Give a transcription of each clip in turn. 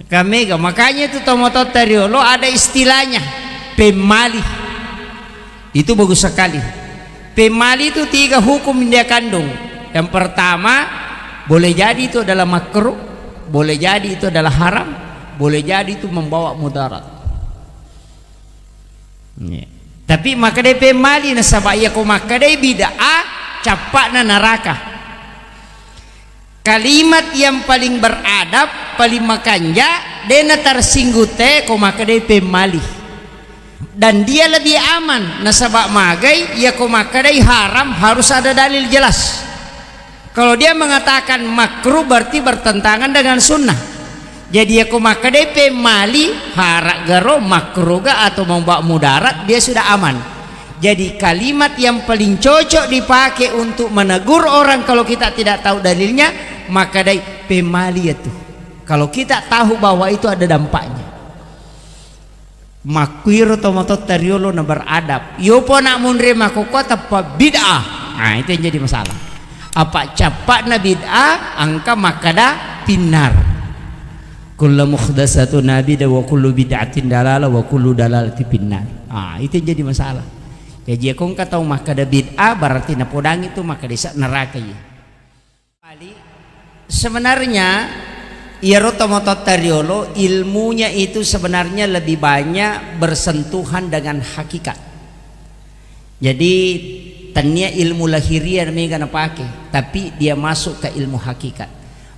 Kami makanya itu tomoto teriolo ada istilahnya pemali. Itu bagus sekali. Pemali itu 3 hukum dia kandung. Yang pertama, boleh jadi itu adalah makruh, boleh jadi itu adalah haram, boleh jadi itu membawa mudarat. Tapi maka dia pemali nasabah ya ko maka dia bid'ah capak na neraka. Kalimat yang paling beradab, paling makanja, dena tersinggute ko maka dia pemali. Dan dia lebih aman nasabak magai ya ko maka dia haram harus ada dalil jelas. Kalau dia mengatakan makruh berarti bertentangan dengan sunnah. Jadi ya ko maka dia pemali harak garo makruh ga atau membawa mudarat dia sudah aman. Jadi kalimat yang paling cocok dipakai untuk menegur orang kalau kita tidak tahu dalilnya maka dia pemali itu. Kalau kita tahu bahwa itu ada dampaknya. Makwiro tomato teriolo na beradab. Yo po nak munre makoko tapa bid'ah. Nah itu yang jadi masalah. Apa capak na bid'ah angka makada pinar. Kullu mukhdatsatun nabida wa kullu bid'atin dalalah wa kullu dalalati pinar. Ah itu yang jadi masalah. Jadi aku nggak tahu makada bid'ah berarti na podang itu maka desa neraka ya. Sebenarnya Iarotomoto teriolo ilmunya itu sebenarnya lebih banyak bersentuhan dengan hakikat. Jadi tanya ilmu lahiriah mereka pakai, tapi dia masuk ke ilmu hakikat.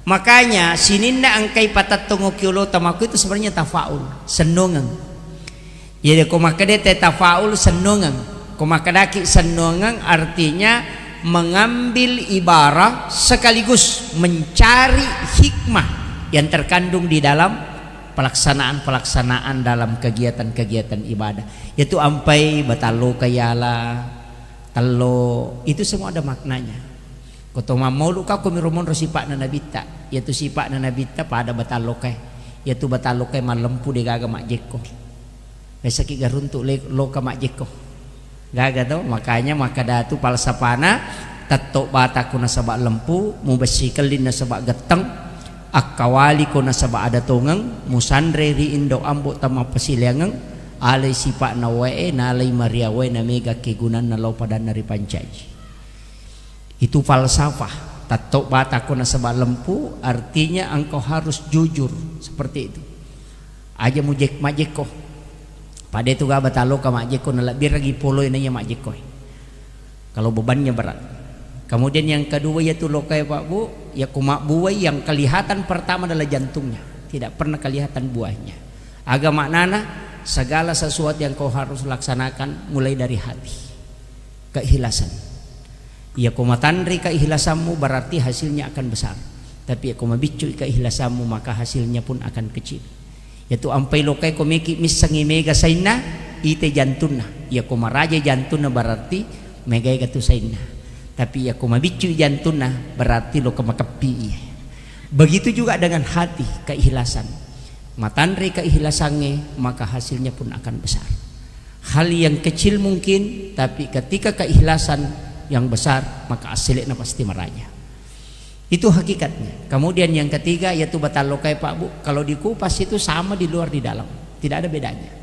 Makanya sininda angkai patat tongokiolo tamaku itu sebenarnya tafaul, senongan. Jadi komakade tafaul senongan, komakadaki senongan artinya mengambil ibarah sekaligus mencari hikmah yang terkandung di dalam pelaksanaan dalam kegiatan-kegiatan ibadah, yaitu ampai batalo kayala talo itu semua ada maknanya. Kotoma maulu ka kumirumon rosipak na nabita, yaitu sifat na nabita pada batalo kay, yaitu batalo kay malempu di gaga makjeko. Besaki garuntuk loka makjeko. Gaga to, makanya makadatu palsapana tato bata kuna sabak lempu, mubasikalin na sabak geteng. Akawali ko na saba ada tongang musandre ri indo ambo tama pasilyangang alay sipa na wae na alay maria wae na mega kegunan na law pada nari pancaji. Itu falsafah. Tato bata ko na saba lempu artinya engkau harus jujur seperti itu. Aja mujek majeko. Pada itu ga batalo ka majeko na labir lagi poloy na nya majeko. Kalau bebannya berat. Kemudian yang kedua yaitu lokai Pak Bu, ya kumak buai yang kelihatan pertama adalah jantungnya, tidak pernah kelihatan buahnya. Agama nana segala sesuatu yang kau harus laksanakan mulai dari hati, keikhlasan. Ya kumatandri keikhlasanmu berarti hasilnya akan besar. Tapi ya kumabicu keikhlasanmu maka hasilnya pun akan kecil. Yaitu ampai lokai komeki misangi mega saina ite jantuna. Ya kumaraja jantuna berarti mega gatu saina. Tapi ya kumabicu jantuna berarti lo kemakapi. Begitu juga dengan hati keikhlasan. Matandri keikhlasannya maka hasilnya pun akan besar. Hal yang kecil mungkin tapi ketika keikhlasan yang besar maka hasilnya pasti meraja. Itu hakikatnya. Kemudian yang ketiga yaitu batalokai Pak Bu. Kalau dikupas itu sama di luar di dalam, tidak ada bedanya.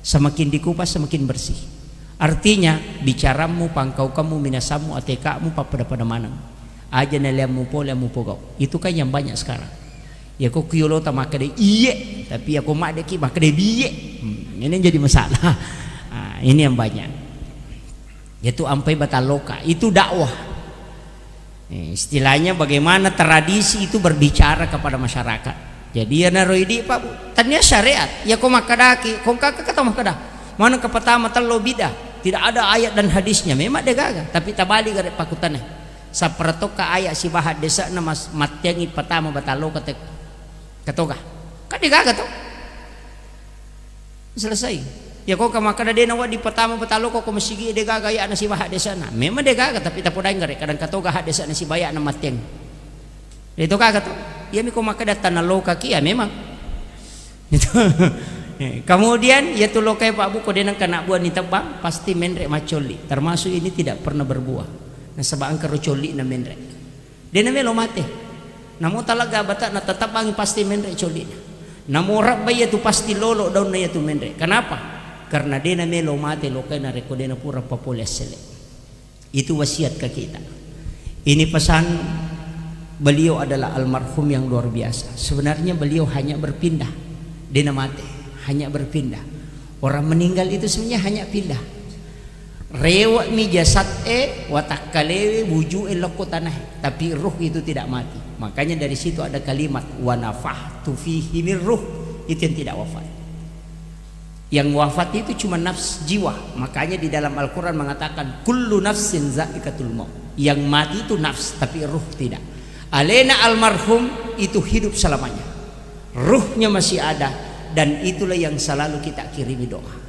Semakin dikupas semakin bersih. Artinya bicaramu, pangkau kamu, minasamu, atekamu pada mana aja neliamu pogau. Itu kan yang banyak sekarang. Ya kok kiolo tamaka de iye, tapi aku mak deki maka de biye. Ini jadi masalah. Nah, ini yang banyak. Yaitu ampai bataloka, itu dakwah. Istilahnya bagaimana tradisi itu berbicara kepada masyarakat. Jadi ya naroidi Pak Bu, tanya syariat. Ya kok makadaki, kok kakak kata makadah. Mana ke pertama telo bidah, tidak ada ayat dan hadisnya, memang dia gagah, tapi tabali garet pakutannya. Saperto ka ayat si bahad desa na mas matyangi pertama batalo katoga. Kan dia gagah tuh. Selesai. Ya kok kamakada dia nawa di pertama batalo kok masigi dia gagah ayat na si bahad desa na. Memang dia gagah tapi tapodain garet kadang katoga had desa na si bayak na matyang. Itu gagah tuh. Ya mi kumakada tanalo kaki ya memang. Itu. Kemudian ya tu lokai Pak Bu kodenang kena buah ni tebang pasti menrek macoli, termasuk ini tidak pernah berbuah. Nah sebab angker coli na menrek. Dia namanya lo mate. Namun talaga bata na tetap bangi pasti menrek coli. Namorap ba tu pasti lolo daw na tu mendre. Kenapa? Karena dia na melo mate lo kay na rekodena pura papules sele. Itu wasiat ke kita. Ini pesan beliau adalah almarhum yang luar biasa. Sebenarnya beliau hanya berpindah. Dia mate, hanya berpindah. Orang meninggal itu sebenarnya hanya pindah. Rewa mi jasad watak kalewe buju loko tanah, tapi ruh itu tidak mati. Makanya dari situ ada kalimat wa nafahtu fihi min ruh, itu yang tidak wafat. Yang wafat itu cuma nafs jiwa. Makanya di dalam Al-Quran mengatakan kullu nafsin za'iqatul maut. Yang mati itu nafs, tapi ruh tidak. Alena almarhum itu hidup selamanya, ruhnya masih ada, dan itulah yang selalu kita kirimi doa.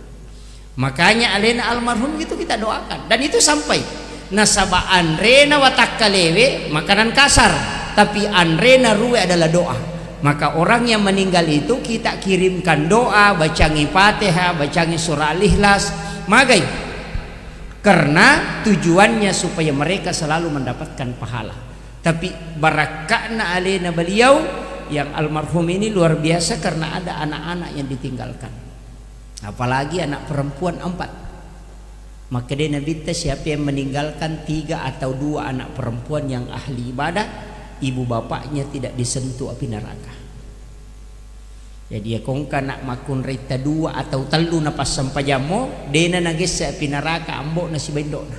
Makanya alena almarhum itu kita doakan, dan itu sampai nasaba anrena watakkalewe makanan kasar, tapi anrena ruwe adalah doa. Maka orang yang meninggal itu kita kirimkan doa, bacangi Fatihah, bacangi surah Al-Ikhlas, magai, karena tujuannya supaya mereka selalu mendapatkan pahala. Tapi barakahna alena beliau yang almarhum ini luar biasa karena ada anak-anak yang ditinggalkan. Apalagi anak perempuan 4. Maka dia Nabi siapa yang meninggalkan 3 atau 2 anak perempuan yang ahli ibadah, ibu bapaknya tidak disentuh api neraka. Jadi ya kongka nak makun rita 2 atau telu napas sampajamo dena nagis sa api neraka ambo na si bendo na.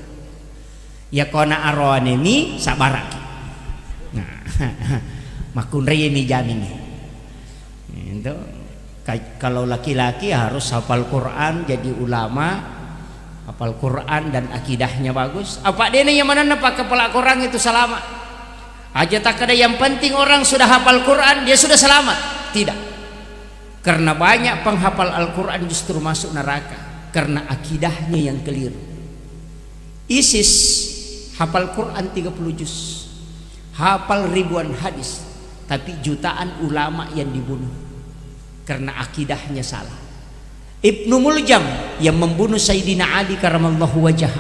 Ya kona aroanemi sabaraki. Nah, makun raya mi jamin. Itu kalau laki-laki harus hafal Quran, jadi ulama, hafal Quran dan akidahnya bagus. Apa dia yang mana nampak kepala Quran itu selamat? Aja tak ada yang penting orang sudah hafal Quran dia sudah selamat. Tidak. Karena banyak penghafal Al-Quran justru masuk neraka karena akidahnya yang keliru. ISIS hafal Quran 30 juz, hafal ribuan hadis, tapi jutaan ulama yang dibunuh karena akidahnya salah. Ibnu Muljam yang membunuh Sayyidina Ali karamallahu wajhah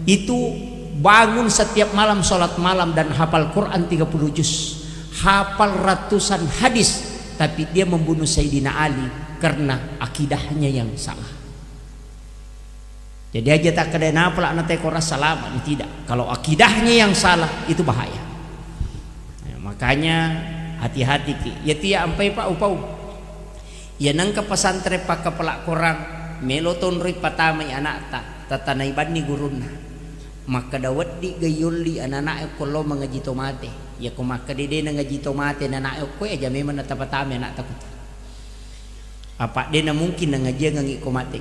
itu bangun setiap malam sholat malam dan hafal Quran 30 juz, hafal ratusan hadis, tapi dia membunuh Sayyidina Ali karena akidahnya yang salah. Jadi aja tak kena nafal anak tekora salam, tidak. Kalau akidahnya yang salah itu bahaya. Makanya hati-hati ki. Ya tia ampai pak upau. Ya nangka pesantren pak kepala korang meloton ri patamai anak ta tatanai bani guruna. Maka dawat di gayuli anak-anak ko mengaji tomate. Ya ko maka dede ngaji tomate anak ko aja memang natapatame anak takut. Apa dia na mungkin ngaji ngangi komate.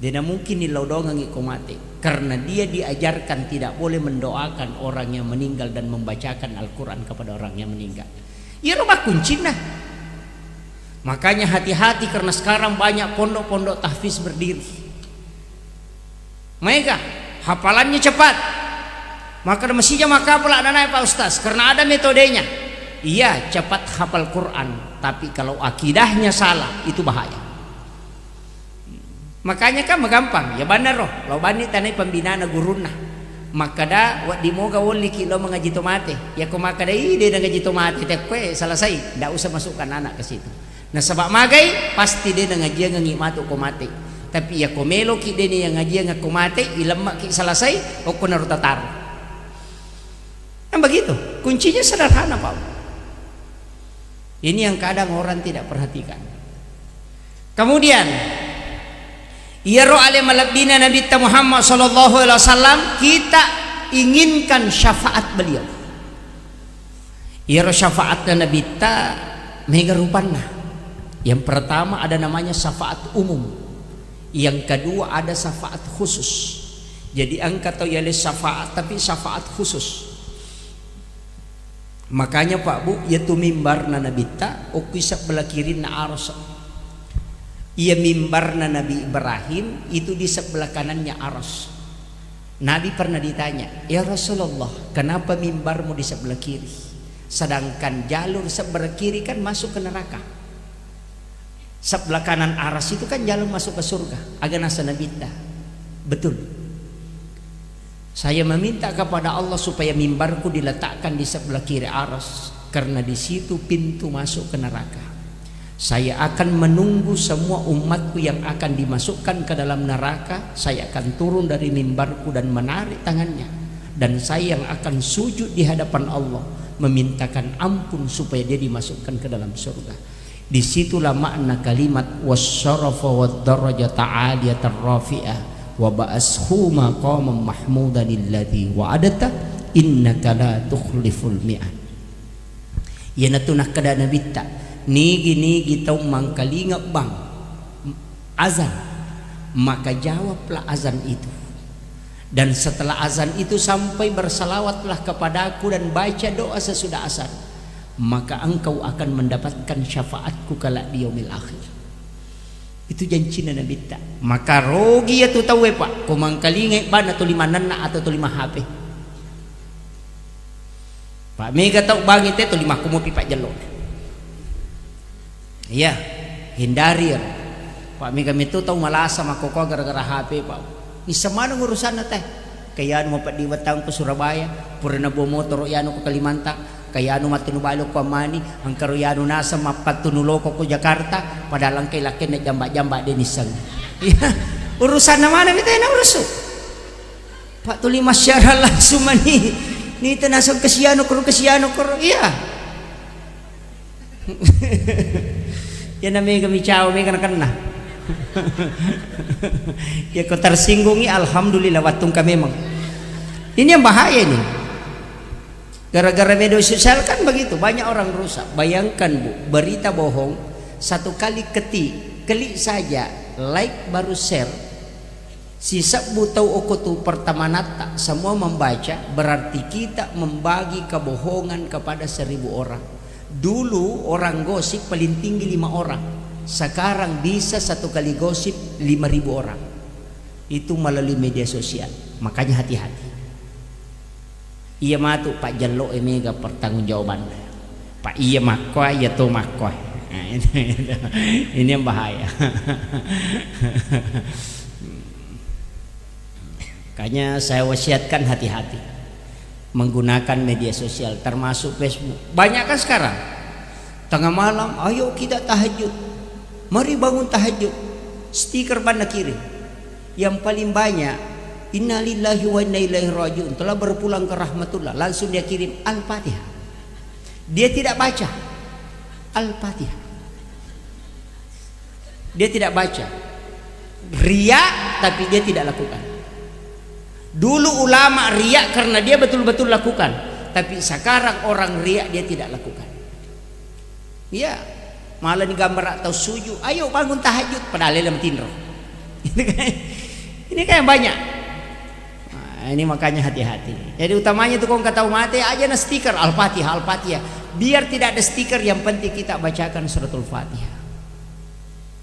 Dia na mungkin nilau do ngangi komate karena dia diajarkan tidak boleh mendoakan orang yang meninggal dan membacakan Al-Quran kepada orang yang meninggal. Ya rumah kunci nah. Makanya hati-hati karena sekarang banyak pondok-pondok tahfiz berdiri. Mereka hafalannya cepat. Maka mestinya maka pula anak Pak Ustaz karena ada metodenya. Iya, cepat hafal Quran, tapi kalau akidahnya salah itu bahaya. Makanya kan gampang, ya benar roh. Lo bani tanai pembinaan guruna. Maka dah wat dimoga woli kilo mengaji tomate. Ya ko maka dah ide ngaji tomate tekwe selesai, ndak usah masukkan anak ke situ. Nah sebab magai pasti dia ngaji ngangi matu komate. Tapi ya komelo ki dia yang ngaji ngak komate ilemak ki selesai o kunar tatar. Kan begitu. Kuncinya sederhana Pak. Ini yang kadang orang tidak perhatikan. Kemudian Yaro alim malabdina Nabi Muhammad sallallahu alaihi wasallam kita inginkan syafaat beliau. Yaro syafaat Nabi ta mega rupana. Yang pertama ada namanya syafaat umum. Yang kedua ada syafaat khusus. Jadi angkat atau yale syafaat tapi syafaat khusus. Makanya Pak Bu yaitu mimbar na Nabi ta o kisah belakirin na aras. Ia mimbarna Nabi Ibrahim itu di sebelah kanannya aras. Nabi pernah ditanya, ya Rasulullah, kenapa mimbarmu di sebelah kiri? Sedangkan jalur sebelah kiri kan masuk ke neraka. Sebelah kanan aras itu kan jalur masuk ke surga. Agak nasa Nabi ta. Betul. Saya meminta kepada Allah supaya mimbarku diletakkan di sebelah kiri aras, karena di situ pintu masuk ke neraka. Saya akan menunggu semua umatku yang akan dimasukkan ke dalam neraka. Saya akan turun dari mimbarku dan menarik tangannya, dan saya yang akan sujud di hadapan Allah memintakan ampun supaya dia dimasukkan ke dalam surga. Disitulah makna kalimat wasyarafa wad-darajata 'aliyatar rafi'ah wa ba'ashu maqaman mahmudan alladhi wa'adata innaka la tukhliful mi'ad. Yana tunah kada nabita nigi tau mangkalinga bang azan, maka jawablah azan itu, dan setelah azan itu sampai bersalawatlah kepadaku dan baca doa sesudah azan, maka engkau akan mendapatkan syafaatku kelak di yaumil akhir. Itu janji Nabi ta. Maka rogi ya tu tahu pak, ko mangkalinga ban atau lima nana atau lima HP. Pak mega tau bangit itu lima kumu pipa jelo. Iya, hindari ya. Pak mega itu tahu malasa makoko gara-gara HP pak. Ni semana urusan teh. Kaya anu mapat di Watang ke Surabaya, purna bawa motor yano ke Kalimantan, kaya anu matunubalo ko Mani, ang karuyano nasa mapattunuloko ko Jakarta, padahal ang kay-laki na jamba-jamba dinisan. Iya, urusan naman itu na urusan. Pak tuli masyara langsung mani. Ni tanasog kasiyano ko, iya. Yan na may gamichaw, may kanakana. Ya kau tersinggungi, alhamdulillah watung kami memang. Ini yang bahaya nih. Gara-gara media sosial kan begitu, banyak orang rusak. Bayangkan Bu, berita bohong satu kali klik saja, like baru share. Sisa Bu tahu okutu pertama nata semua membaca, berarti kita membagi kebohongan kepada 1000 orang. Dulu orang gosip paling tinggi 5 orang. Sekarang bisa satu kali gosip 5.000 orang. Itu melalui media sosial. Makanya hati-hati. Iya matu Pak Jallo mega pertanggungjawaban. Pak iya makoy ya tuh makoy. Nah, ini yang bahaya. Makanya saya wasiatkan hati-hati menggunakan media sosial termasuk Facebook. Banyak kan sekarang tengah malam ayo kita tahajud, mari bangun tahajud, stiker banda kirim yang paling banyak innalillahi wa inna ilaihi rajiun, telah berpulang ke rahmatullah, langsung dia kirim Al-Fatihah. Dia tidak baca Al-Fatihah, dia tidak baca, riya tapi dia tidak lakukan. Dulu ulama riak karena dia betul-betul lakukan, tapi sekarang orang riak dia tidak lakukan. Iya, malah digambar atau sujud, ayo bangun tahajud padahal dalam tindro. Ini kayak banyak. Nah, ini makanya hati-hati. Jadi utamanya tuh kau kata mati aja na stiker Al-Fatihah, Al-Fatihah. Biar tidak ada stiker, yang penting kita bacakan suratul Fatihah.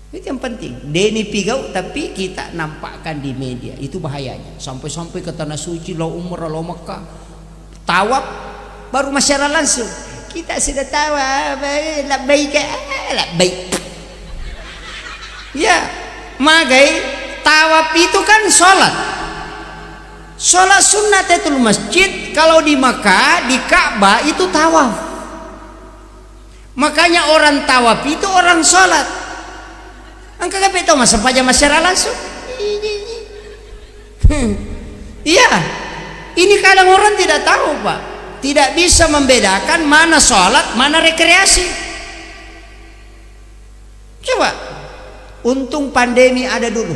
Itu yang penting. Deni pigau tapi kita nampakkan di media, itu bahayanya. Sampai-sampai ke tanah suci, lo umrah, lo Mekah, tawaf, baru masyarakat langsung kita sudah tawaf, labbaik, labbaik. Ya, magai tawaf itu kan sholat. Sholat sunnatul masjid. Kalau di Mekah, di Ka'bah itu tawaf. Makanya orang tawaf itu orang sholat. Angka kape itu masa pajak masyarakat langsung. Iya, ini kadang orang tidak tahu Pak, tidak bisa membedakan mana sholat, mana rekreasi. Coba, untung pandemi ada dulu,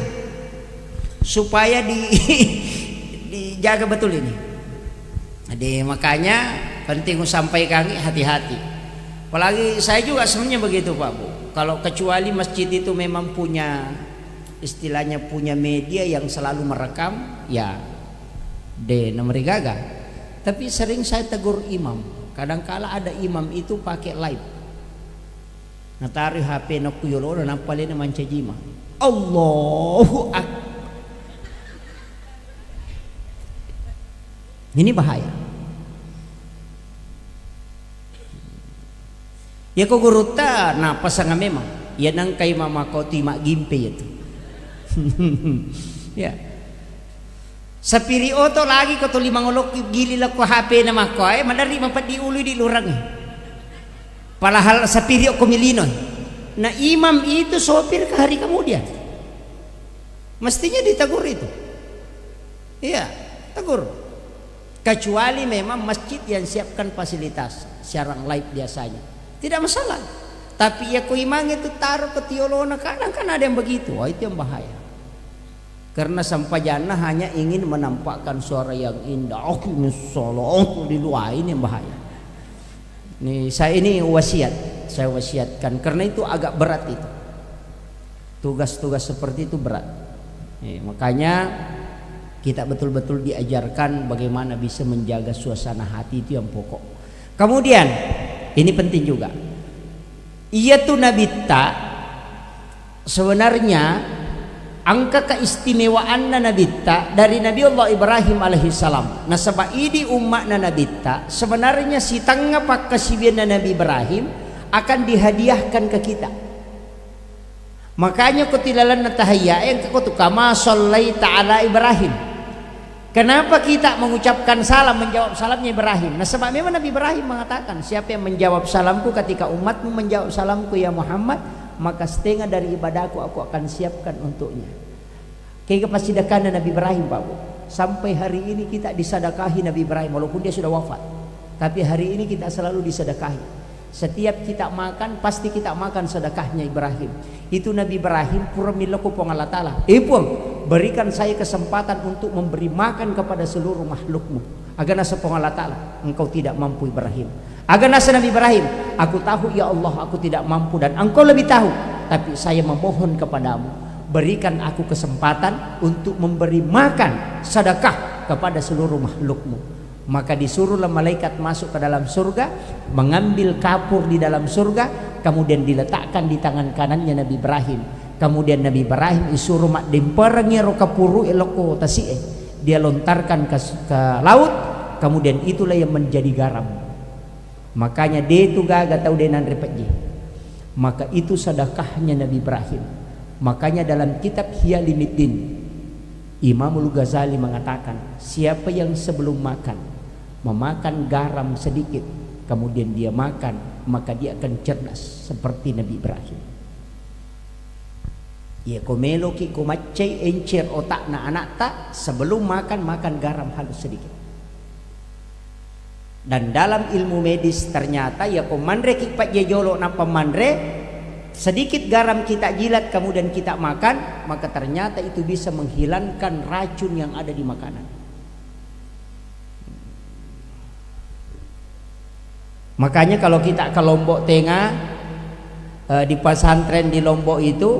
supaya dijaga betul ini. Jadi makanya penting sampaikan hati-hati. Apalagi saya juga sebenarnya begitu Pak Bu. Kalau kecuali masjid itu memang punya istilahnya punya media yang selalu merekam, ya nomor gaga. Tapi sering saya tegur imam. Kadangkala ada imam itu pakai live. Natari HP nak kuyolo dan napalin na mancajima. Allahu Akbar. Ini bahaya. Ya kau guruta na pasangan memang ya nang kay mama ko timak gimpe itu. Ya sa pirioto lagi ko to limang ulok gili la ko HP na makoy madari mapat di ulo di lurang. Palahal sa pirio ko milino Nah imam itu sopir ke hari kemudian, mestinya ditegur itu. Iya, tegur. Kecuali memang masjid yang siapkan fasilitas siaran live biasanya, tidak masalah. Tapi ya ku imam itu taruh ke tiolona, kadang kan ada yang begitu. Oh, itu yang bahaya. Karena sampai jannah hanya ingin menampakkan suara yang indah. Oh ini solo di luar, ini yang bahaya. Nih saya ini wasiat, saya wasiatkan karena itu agak berat itu. Tugas-tugas seperti itu berat. Makanya kita betul-betul diajarkan bagaimana bisa menjaga suasana hati, itu yang pokok. Kemudian ini penting juga. Ia tuh Nabi ta sebenarnya angka keistimewaan Nabi ta dari Nabi Allah Ibrahim alaihissalam. Nah sebab ini umat Nabi ta sebenarnya si tangga pak kasibian Nabi Ibrahim akan dihadiahkan ke kita. Makanya kutilalan natahaya yang kekutu kama sallaita ala Ibrahim. Kenapa kita mengucapkan salam, menjawab salamnya Ibrahim? Nah sebab memang Nabi Ibrahim mengatakan, siapa yang menjawab salamku ketika umatmu menjawab salamku ya Muhammad, maka setengah dari ibadahku aku akan siapkan untuknya. Kayak sedekahnya Nabi Ibrahim Pak Bu. Sampai hari ini kita disedekahi Nabi Ibrahim walaupun dia sudah wafat. Tapi hari ini kita selalu disedekahi. Setiap kita makan pasti kita makan sedekahnya Ibrahim. Itu Nabi Ibrahim puramilaku pong Allah Ta'ala. Berikan saya kesempatan untuk memberi makan kepada seluruh makhlukmu. Agar nasa pong Allah Ta'ala, engkau tidak mampu Ibrahim. Agar nasa Nabi Ibrahim, aku tahu ya Allah aku tidak mampu dan engkau lebih tahu. Tapi saya memohon kepadamu, berikan aku kesempatan untuk memberi makan sedekah kepada seluruh makhlukmu. Maka disuruhlah malaikat masuk ke dalam surga, mengambil kapur di dalam surga, kemudian diletakkan di tangan kanannya Nabi Ibrahim. Kemudian Nabi Ibrahim disuruh mak demperangi rokapuru eloko tasie, dia lontarkan ke laut, kemudian itulah yang menjadi garam. Makanya dia itu gak tahu denan repetji. Maka itu sedekahnya Nabi Ibrahim. Makanya dalam kitab Hiyalimuddin Imamul Ghazali mengatakan, siapa yang sebelum makan memakan garam sedikit kemudian dia makan, maka dia akan cerdas seperti Nabi Ibrahim. Ya komelo ki komacai encer otak na anak tak sebelum makan garam halus sedikit. Dan dalam ilmu medis ternyata ya komandre ki pak jejolo na pemandre sedikit garam kita jilat kemudian kita makan, maka ternyata itu bisa menghilangkan racun yang ada di makanan. Makanya kalau kita ke Lombok Tengah, di pesantren di Lombok itu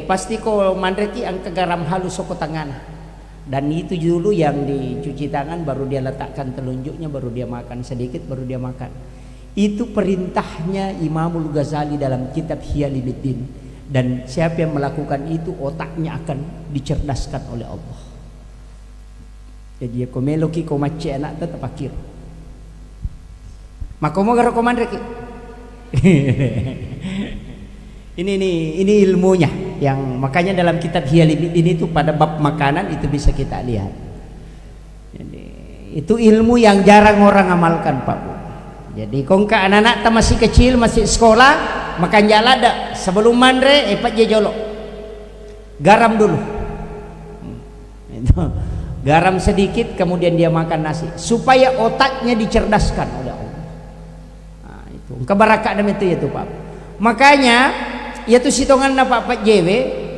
pasti kok mandreki angka garam halus soko tangan. Dan itu dulu yang dicuci tangan, baru dia letakkan telunjuknya, baru dia makan sedikit, baru dia makan. Itu perintahnya Imamul Ghazali dalam kitab Hiyalimuddin. Dan siapa yang melakukan itu otaknya akan dicerdaskan oleh Allah. Jadi komeloki komace anak tetap akhir. Maka mau gara komandreki. Ini ilmunya yang makanya dalam kitab Hiyalimuddin itu pada bab makanan itu bisa kita lihat. Jadi, itu ilmu yang jarang orang amalkan Pak Bu. Jadi kongka anak-anak masih kecil masih sekolah makan jalada sebelum mandre pak jejolo garam dulu. Itu garam sedikit kemudian dia makan nasi supaya otaknya dicerdaskan oleh Allah. Nah, itu kebarakah dan itu Pak. Makanya yaitu sitongan Pak JW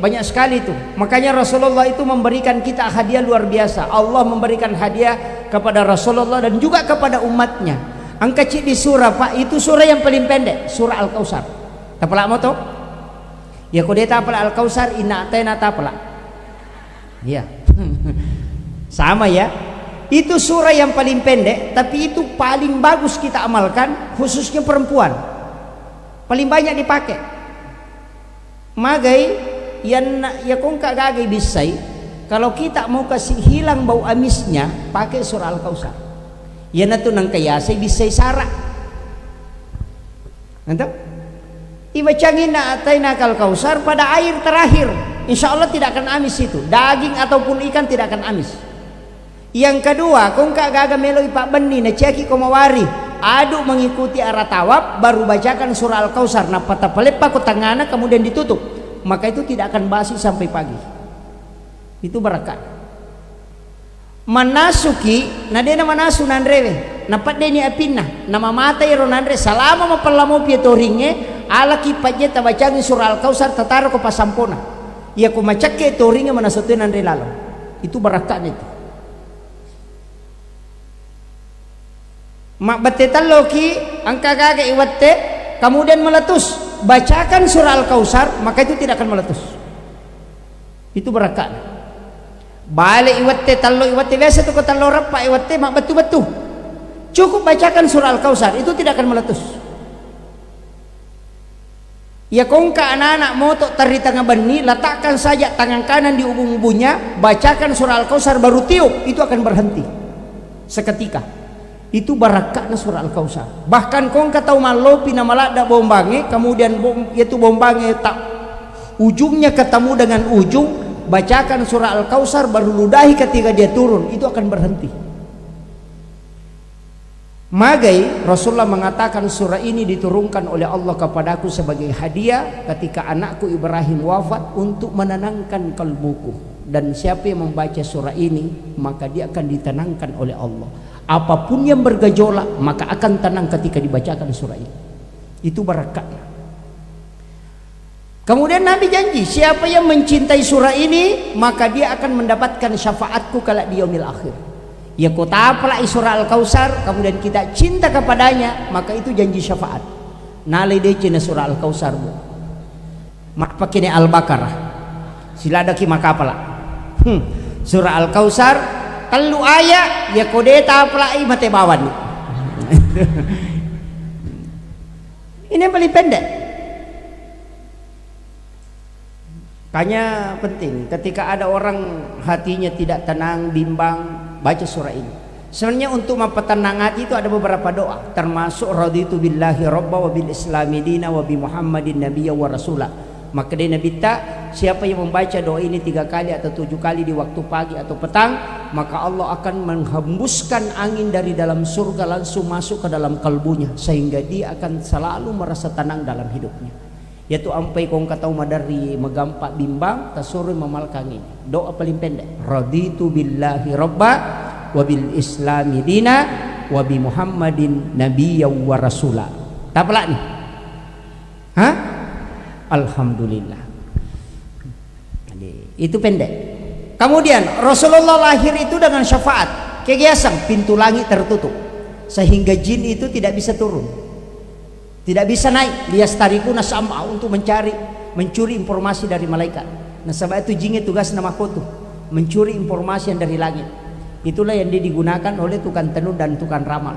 banyak sekali itu. Makanya Rasulullah itu memberikan kita hadiah luar biasa. Allah memberikan hadiah kepada Rasulullah dan juga kepada umatnya. Angka cik di surah Pak, itu surah yang paling pendek, surah Al-Kautsar. Tapalak mo to? Ya kode tapalak Al-Kautsar inna atayna tapalak. Ya. Sama ya. Itu surah yang paling pendek, tapi itu paling bagus kita amalkan, khususnya perempuan. Paling banyak dipakai. Magai yang ya kongka gagai bisai, kalau kita mau kasih hilang bau amisnya, pakai surah Al-Kautsar. Ya natu nang kaya say bisay sara. Nanti ibacangin na atay nakal kausar pada air terakhir. Insya Allah tidak akan amis itu. Daging ataupun ikan tidak akan amis. Yang kedua, kung kagaga melo ipak benih na ceki komawari aduk mengikuti arah tawaf, baru bacakan surah Al-Kautsar. Nah patapalepa ku tangana kemudian ditutup, maka itu tidak akan basi sampai pagi. Itu barakat. Manasuki nadena manasu nandrewe napat deni apinna nama mata iro nandre salama mapallamo pietoringe ala kipaje tabacagi surah Al-Kautsar tataro ko pasampona ia ko macakke toringe manasutu nandre lalo. Itu barakat itu. Mak batetan loki angka gaga iwatte kemudian meletus bacakan surah Al-Kautsar, maka itu tidak akan meletus. Itu barakat. Balik iwatte tallo iwatte biasa tuh kota lorap pak iwatte mak batu-batu. Cukup bacakan surah Al-Kautsar, itu tidak akan meletus. Ya kongka anak-anak moto tari tengah beni, letakkan saja tangan kanan di ubun-ubunnya, bacakan surah Al-Kautsar baru tiup, itu akan berhenti seketika. Itu barakatnya surah Al-Kautsar. Bahkan kongka tahu malopi nama lada bombange, kemudian yaitu bombange tak ujungnya ketemu dengan ujung, bacakan surah Al-Kautsar baru ludahi ketika dia turun, itu akan berhenti. Magai Rasulullah mengatakan surah ini diturunkan oleh Allah kepadaku sebagai hadiah ketika anakku Ibrahim wafat untuk menenangkan kalbuku, dan siapa yang membaca surah ini maka dia akan ditenangkan oleh Allah. Apapun yang bergejolak maka akan tenang ketika dibacakan surah ini. Itu barakatnya. Kemudian Nabi janji siapa yang mencintai surah ini maka dia akan mendapatkan syafaatku kala di yaumil akhir. Ya kota apalah surah Al-Kautsar kemudian kita cinta kepadanya, maka itu janji syafaat. Nalai decina surah Al-Kautsar bu. Mak pakine Al-Baqarah. Silada ki makapala. Surah Al-Kautsar telu ayat ya kodeta apalah mate bawan. Ini yang paling pendek. Makanya penting ketika ada orang hatinya tidak tenang, bimbang, baca surah ini. Sebenarnya untuk mempertenang hati itu ada beberapa doa, termasuk raditu billahi robba wa bil islami dina wa bi muhammadin nabiyya wa rasulah. Maka dia Nabi siapa yang membaca doa ini 3 kali atau 7 kali di waktu pagi atau petang, maka Allah akan menghembuskan angin dari dalam surga langsung masuk ke dalam kalbunya, sehingga dia akan selalu merasa tenang dalam hidupnya. Yaitu ampai kong katau madari megampak bimbang tasuri memalkangi. Doa paling pendek, raditu billahi robba wa bil islami dina wa bi muhammadin nabiyya wa rasula. Tak pelak nih? Hah? Alhamdulillah. Itu pendek. Kemudian Rasulullah lahir itu dengan syafaat. Kegiasan pintu langit tertutup sehingga jin itu tidak bisa turun, tidak bisa naik. Liyastarikuna sam'a untuk mencuri informasi dari malaikat. Nah sebab itu jinnya tugas nama kotu mencuri informasi yang dari langit. Itulah yang digunakan oleh tukang tenun dan tukang ramal.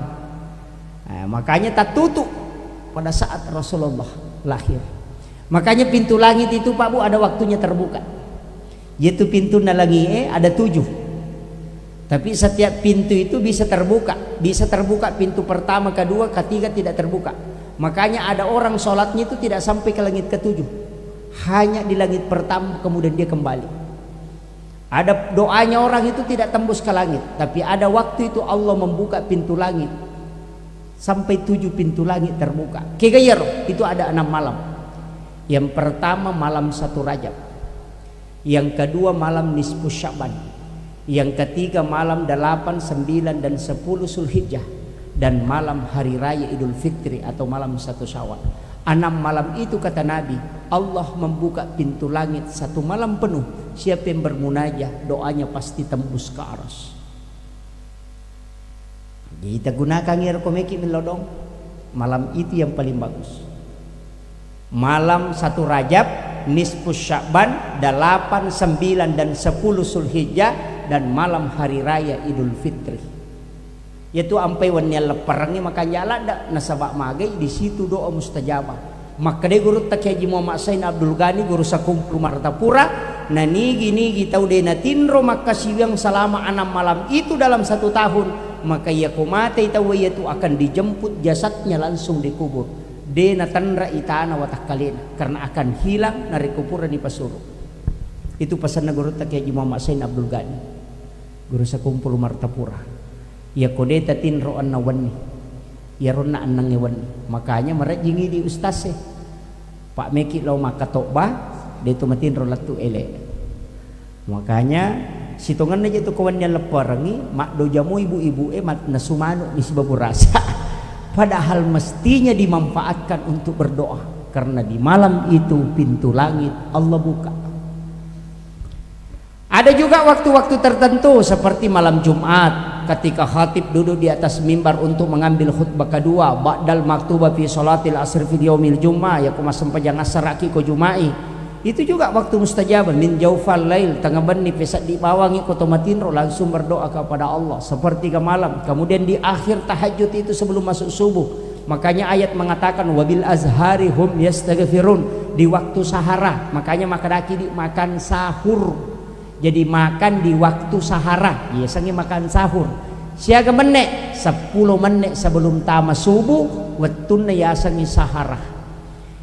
Nah, makanya tak tutup pada saat Rasulullah lahir. Makanya pintu langit itu Pak Bu ada waktunya terbuka. Yaitu pintu nalangi ada 7. Tapi setiap pintu itu bisa terbuka. Bisa terbuka pintu pertama, kedua, ketiga tidak terbuka. Makanya ada orang sholatnya itu tidak sampai ke langit ke-7, hanya di langit pertama kemudian dia kembali. Ada doanya orang itu tidak tembus ke langit, tapi ada waktu itu Allah membuka pintu langit sampai 7 pintu langit terbuka. Kegayar itu ada 6 malam. Yang pertama malam 1 Rajab, yang kedua malam nisfu Sya'ban, yang ketiga malam 8, 9 dan 10 Zulhijjah, dan malam hari raya Idul Fitri atau malam 1 Syawal. 6 malam itu kata Nabi Allah membuka pintu langit 1 malam penuh. Siapa yang bermunajah doanya pasti tembus ke aras. Kita gunakan ngerkomeki melodong. Malam itu yang paling bagus. Malam 1 Rajab, nisfu Sya'ban, 8, 9 dan 10 Zulhijjah, dan malam hari raya Idul Fitri. Yaitu ampai wanya leparangi maka nyala dak nasabak magai di situ doa mustajabah. Maka dia guru tak Haji Muhammad Sain Abdul Ghani guru sakumpul Martapura nani gini tahu deh natinro maka siang selama 6 malam itu dalam 1 tahun, maka ia komate tahu yaitu akan dijemput jasadnya langsung dikubur. De natanra itana watah kalian karena akan hilang dari kuburan di Pasuru. Itu pesan guru tak Haji Muhammad Sain Abdul Ghani guru sakumpul Martapura. Ya kodeta tinro an-nawani ya rona anang ewan. Makanya mereka jingi di ustaz Pak Meki lo maka tokba dia tu matin rolat tu ele. Makanya sitongan aja tu kawan yang leparangi mak do jamu ibu-ibu mat nasumano ni sibabu rasa. Padahal mestinya dimanfaatkan untuk berdoa karena di malam itu pintu langit Allah buka. Ada juga waktu-waktu tertentu seperti malam Jumat ketika khatib duduk di atas mimbar untuk mengambil khutbah kedua ba'dal maktuba fi salatil asr fi yaumil jummah ya kuma sampajang asraki ko jumai. Itu juga waktu mustajab min jaufal lail tengah bani pesat di bawangi ko tomatinro langsung berdoa kepada Allah seperti ke malam. Kemudian di akhir tahajud itu sebelum masuk subuh. Makanya ayat mengatakan wabil azhari hum yastaghfirun di waktu sahara. Makanya makadaki makan sahur. Jadi makan di waktu sahara, biasanya makan sahur. Siaga menit 10 menit sebelum tama subuh, wektuna yasangi sahara.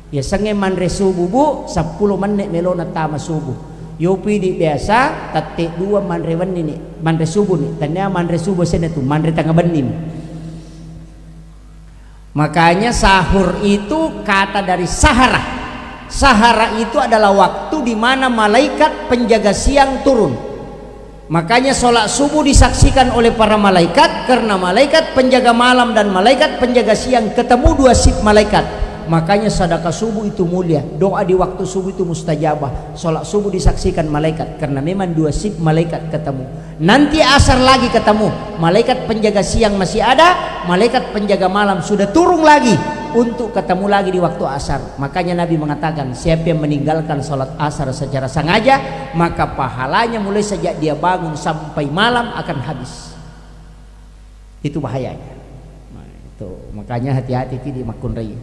Biasanya manre subuh bu 10 menit melona tama subuh. Yopi di biasa tatik 2 manre wen ini, manre subuh nih. Tanya manre subuh sana tu, manre tengah benim. Makanya sahur itu kata dari sahara. Sahara itu adalah waktu di mana malaikat penjaga siang turun. Makanya sholat subuh disaksikan oleh para malaikat karena malaikat penjaga malam dan malaikat penjaga siang ketemu 2 sif malaikat. Makanya sedekah subuh itu mulia, doa di waktu subuh itu mustajabah. Sholat subuh disaksikan malaikat karena memang 2 sif malaikat ketemu. Nanti asar lagi ketemu, malaikat penjaga siang masih ada, malaikat penjaga malam sudah turun lagi untuk ketemu lagi di waktu asar. Makanya Nabi mengatakan siapa yang meninggalkan sholat asar secara sengaja maka pahalanya mulai sejak dia bangun sampai malam akan habis. Itu bahayanya. Nah, itu makanya hati-hati di makun raya.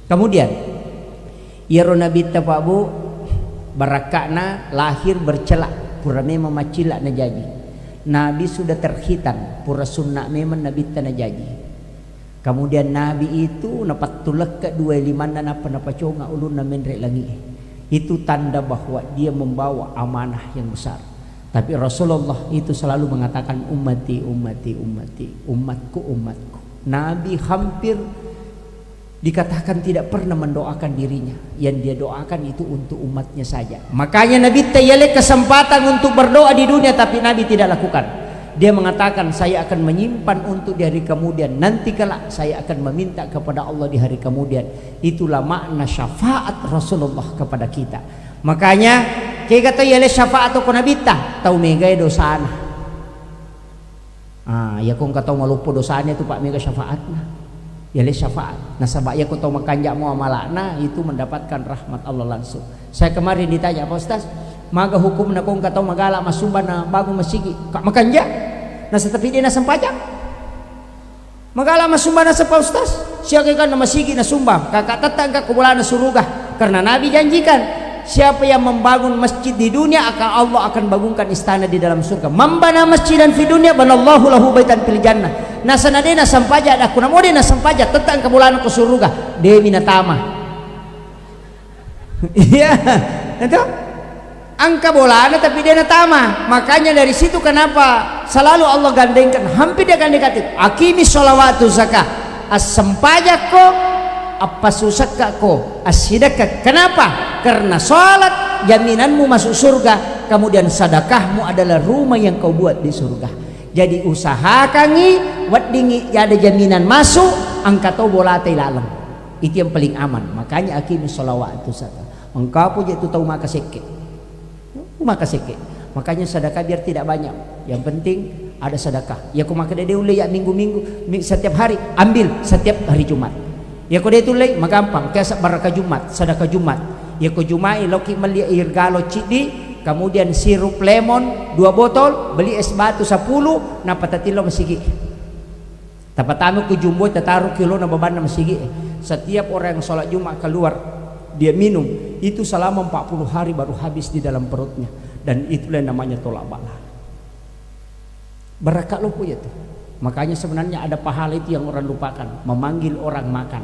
Kemudian ya Nabi Pak Bu barakakna lahir bercelak pura memang macilak na jadi. Nabi sudah terhitan pura sunnah memang Nabi tanah jadi. Kemudian Nabi itu napat tulak ke 25 napa conga ulun na menrek lagi. Itu tanda bahwa dia membawa amanah yang besar. Tapi Rasulullah itu selalu mengatakan ummati ummati ummati, umatku umatku. Nabi hampir dikatakan tidak pernah mendoakan dirinya, yang dia doakan itu untuk umatnya saja. Makanya Nabi tayale kesempatan untuk berdoa di dunia tapi Nabi tidak lakukan. Dia mengatakan saya akan menyimpan untuk di hari kemudian, nanti kelak saya akan meminta kepada Allah di hari kemudian. Itulah makna syafaat Rasulullah kepada kita. Makanya kayak kata yale syafaat atau Nabi tahu megai dosana. Ya kung kata malupo dosanya itu Pak mega syafaatna. Yale syafaat. Nah sabaya ko tau makanjak mo amalana itu mendapatkan rahmat Allah langsung. Saya kemarin ditanya Pak Ustaz, maga hukum na kung katau magala masumba na bago masigi kak makanja na setapi dia na sampajak magala masumba na sa Pak Ustaz siya kan na masigi na sumba kakak tatang ka kumula na suruga karena Nabi janjikan siapa yang membangun masjid di dunia akan Allah akan bangunkan istana di dalam surga. Mambana masjidan fi dunia banallahu lahu baitan fil jannah. Nasa na dena sampaja ada kuna mo dena sampaja tetang kebulan ko suruga de minatama. Iya, itu angka bolana tapi dia natama. Makanya dari situ kenapa selalu Allah gandengkan hampir dia gandengkan akimi sholawatu zakah as-sampaja ko apa susaka ko as-sidaka. Kenapa? Karena sholat jaminanmu masuk surga, kemudian sedekahmu adalah rumah yang kau buat di surga. Jadi usahakangi wadingi ada jaminan masuk angkatau bolate lalang. Itu yang paling aman. Makanya akimi sholawatu zakah. Engkau pun itu tahu maka seke. Makanya sedekah biar tidak banyak. Yang penting ada sedekah. Ya ku maka dia ulai ya minggu-minggu setiap hari ambil setiap hari Jumat. Ya ku dia tulai magampang kayak barakah Jumat, sedekah Jumat. Ya ku Jumai loki meli air galo cidi, kemudian sirup lemon 2 botol, beli es batu 10, na patatilo masigi. Tapatano ku jumbo tataruh kilo na baban na masigi. Setiap orang yang sholat Jumat keluar dia minum itu selama 40 hari baru habis di dalam perutnya, dan itulah namanya tolak bala. Barakat lo ya tuh. Makanya sebenarnya ada pahala itu yang orang lupakan, memanggil orang makan.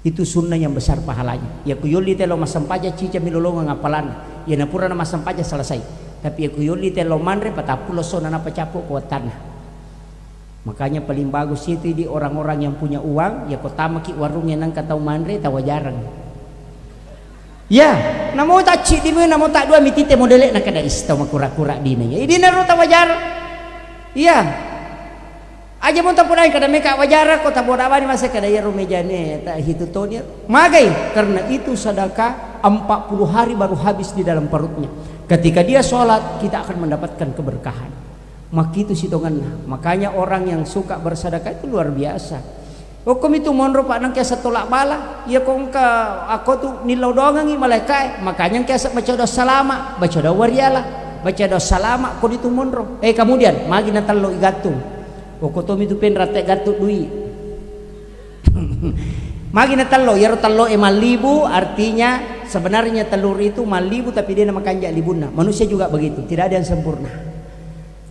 Itu sunnah yang besar pahalanya. Ya kuyuli telo masampaja cica milolonga ngapalan. Ya napura na masampaja selesai. Tapi ya kuyuli telo manre patapulo sona na pacapo kuat tanah. Makanya paling bagus itu di orang-orang yang punya uang, ya kota maki warungnya nang katau manre tawa jarang. Ya, namo tak cik di mana, namo tak dua mitite modelek nak ada istau makura-kura dina. Ya, ini naruh tawa jarang. Iya. Aja mau tak pernah kada meka wajara kota boda bani masa kada ya rumejane tak hitu tonya. Magai karena itu sedekah 40 hari baru habis di dalam perutnya. Ketika dia sholat kita akan mendapatkan keberkahan. Maka itu sitongannya. Makanya orang yang suka bersedekah itu luar biasa. Hukum itu monro pak nang kiasa tolak bala. Ya kong ka aku tuh nilau doangan ngi malaikat. Makanya kiasa baca doa salama, baca doa wariala, baca doa salama kau itu monro. Kemudian magi na talo igatung. Hukum itu pen rate gatuk dui. Magi na talo, ya talo 5.000 artinya sebenarnya telur itu 5.000 tapi dia nama kanjak libuna. Manusia juga begitu, tidak ada yang sempurna.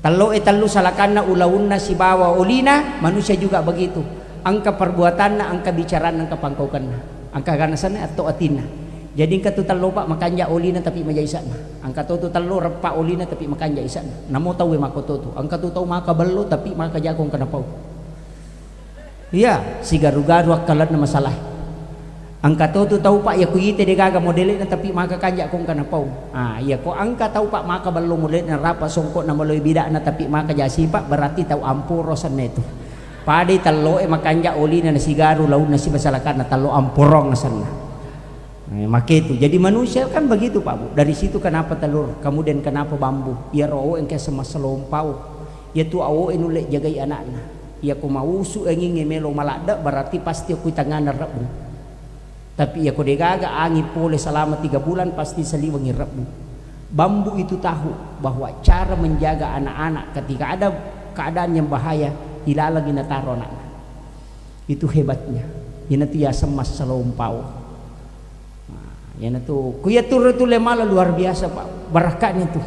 Talo salakanna ulaunna si bawa ulina, manusia juga begitu. Angka perbuatanna, angka bicaraan, angka pangkaukanna, angka ganasanna atau atina. Jadi angka tu talo pak makanja ulina tapi majaisana. Angka tu talo repa ulina tapi makanja isana. Namo tahu mako tu. Angka tu tahu maka bello tapi maka jagong kana pau. Iya, si garu-garu akalan na masalah. Angka tu tahu pak ya kuyite de gaga modelin tapi maka kanja kong kana pau. Iya ko angka tahu pak maka bello modelin na rapa songkot na maloy bida na tapi maka jasi pak berarti tahu amporosan na itu. Padi talo makanja uli na sigaru laun na si masalakan na talo amporong na sana. Maka itu jadi manusia kan begitu pak bu. Dari situ kenapa telur, kemudian kenapa bambu. Ya roh engke sama selompau. Ya tu awo enulek jagai anaknya. Ya ko mausu enging melo malada berarti pasti aku tangan rebu. Tapi ya ko degaga angi pole selama 3 bulan pasti seliwangi rebu. Bambu itu tahu bahwa cara menjaga anak-anak ketika ada keadaan yang bahaya ilalagi na taro anak. Itu hebatnya. Yana tu ya semas selompau. Yana tu kuya tur itu lemala luar biasa pak. Barakatnya tu.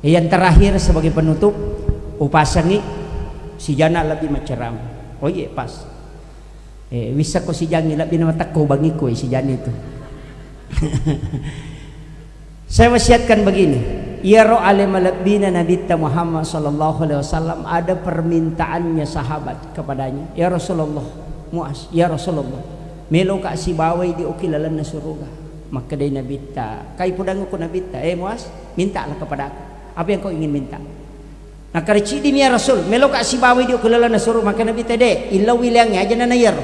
Yang terakhir sebagai penutup upasangi si jana lebih maceram. Oh iya pas. Bisa ko si jangi lebih nama takko bangi ko si jani itu. Saya wasiatkan begini. Ya roh alim alabina Nabi Muhammad sallallahu alaihi wasallam ada permintaannya sahabat kepadanya. Ya Rasulullah, Muaz, ya Rasulullah. Melo ka si bawai di ukilalan na surga. Maka dia Nabi ta, kai pudang ko Nabi ta, Muaz, mintalah kepada aku. Apa yang kau ingin minta? Nah kareci di ya Rasul, melo ka si bawai di ukilalan na surga. Maka Nabi ta de, ilaw wilangnya aja na nayar.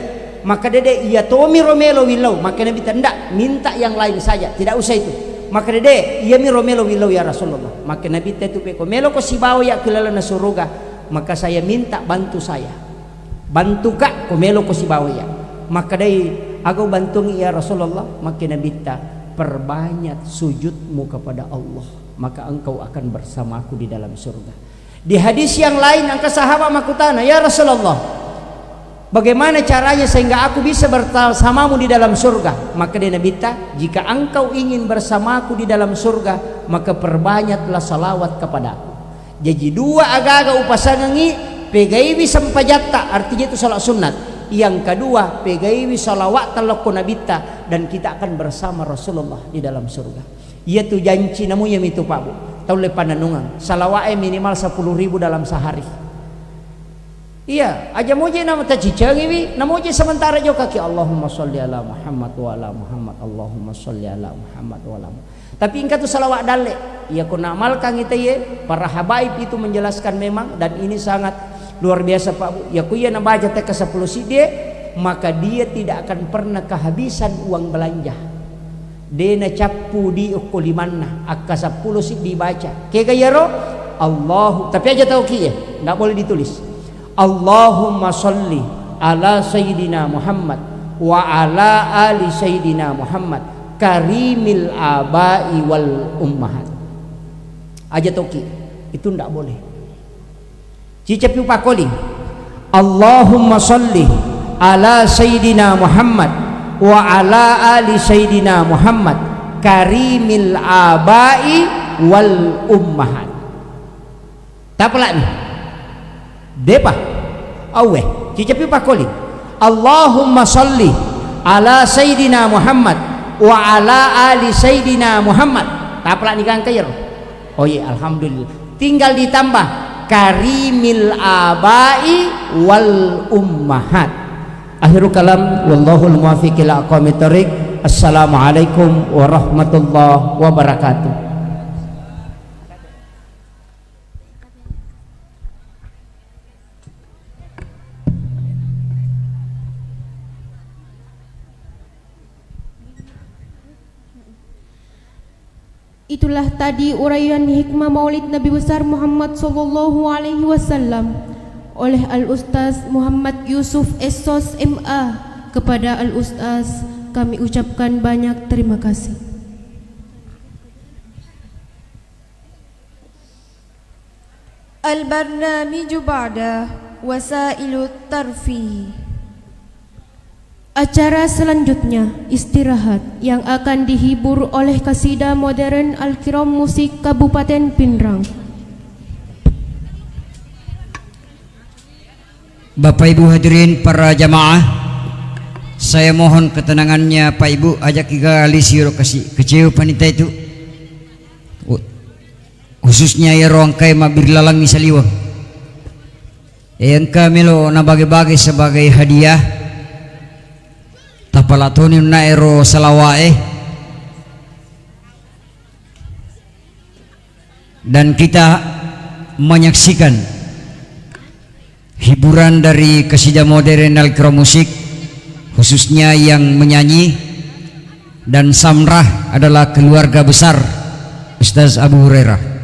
Maka dede iya tomi romelo wilau. Maka Nabi ta ndak, minta yang lain saja, tidak usah itu. Maka dede iya mi romelo wilau ya Rasulullah. Maka Nabi itu peko melo ko si bawa ya kelala na suruga. Maka saya minta bantu saya. Bantu kak ko melo ko si bawa ya. Maka dai aku bantu ya Rasulullah. Maka Nabi perbanyak sujudmu kepada Allah. Maka engkau akan bersamaku di dalam surga. Di hadis yang lain angka sahabat makutana ya Rasulullah. Bagaimana caranya sehingga aku bisa bersamamu di dalam surga? Maka dia Nabi jika engkau ingin bersamaku di dalam surga, maka perbanyaklah salawat kepadaku. Jadi dua aga-aga upasangangi pegaiwi sampajatta, artinya itu salat sunat. Yang kedua pegaiwi salawat talakku Nabi dan kita akan bersama Rasulullah di dalam surga. Yaitu janji namanya itu Pak Bu. Tahu lepan nanungan. Salawatnya minimal 10.000 dalam sehari. Iya, aja moje nama tacicangi wi, namoje sementara jo kaki Allahumma sholli ala Muhammad wa ala Muhammad, Allahumma sholli ala Muhammad wa ala. Tapi ingkatu salawat dale, ya kun amalkan kita ye, para habaib itu menjelaskan memang dan ini sangat luar biasa Pak Bu. Ya kuya na baca teka 10 sidie, maka dia tidak akan pernah kehabisan uang belanja. Dena capu di ukulimanna, akka 10 sid dibaca. Kaya yaro Allahu, tapi aja tahu kiye, enggak boleh ditulis. Allahumma sholli ala Sayyidina Muhammad wa ala ali Sayyidina Muhammad karimil abai wal ummahat. Aja toki itu ndak boleh. Cicepi upakoli Allahumma sholli ala Sayyidina Muhammad wa ala ali Sayyidina Muhammad karimil abai wal ummahat. Tapala nih depa awe cicapi pakoli Allahumma sholli ala Sayyidina Muhammad wa ala ali Sayyidina Muhammad tapla nikang kayer. Oh iya alhamdulillah tinggal ditambah karimil abai wal ummahat. Akhirul kalam, wallahul muwaffiq ila aqwamit thoriq. Assalamualaikum warahmatullahi wabarakatuh. Itulah tadi uraian hikmah Maulid Nabi besar Muhammad sallallahu alaihi wasallam oleh Al-Ustaz Muhammad Yusuf Essos MA. Kepada Al-Ustaz kami ucapkan banyak terima kasih. Al-barnamiju ba'da wasailut tarfi. Acara selanjutnya istirahat yang akan dihibur oleh kasida modern Al-Kiram Musik Kabupaten Pindrang. Bapak Ibu hadirin para jamaah, saya mohon ketenangannya Pak Ibu, ajak kali siro kasih kecil panita itu, khususnya ya ruang kai mabir lalang misaliwa yang kami lo na bagi-bagi sebagai hadiah tapalatoni na ero salawae, dan kita menyaksikan hiburan dari kasida modern Al-Kiram Musik, khususnya yang menyanyi dan samrah adalah keluarga besar Ustaz Abu Hurairah.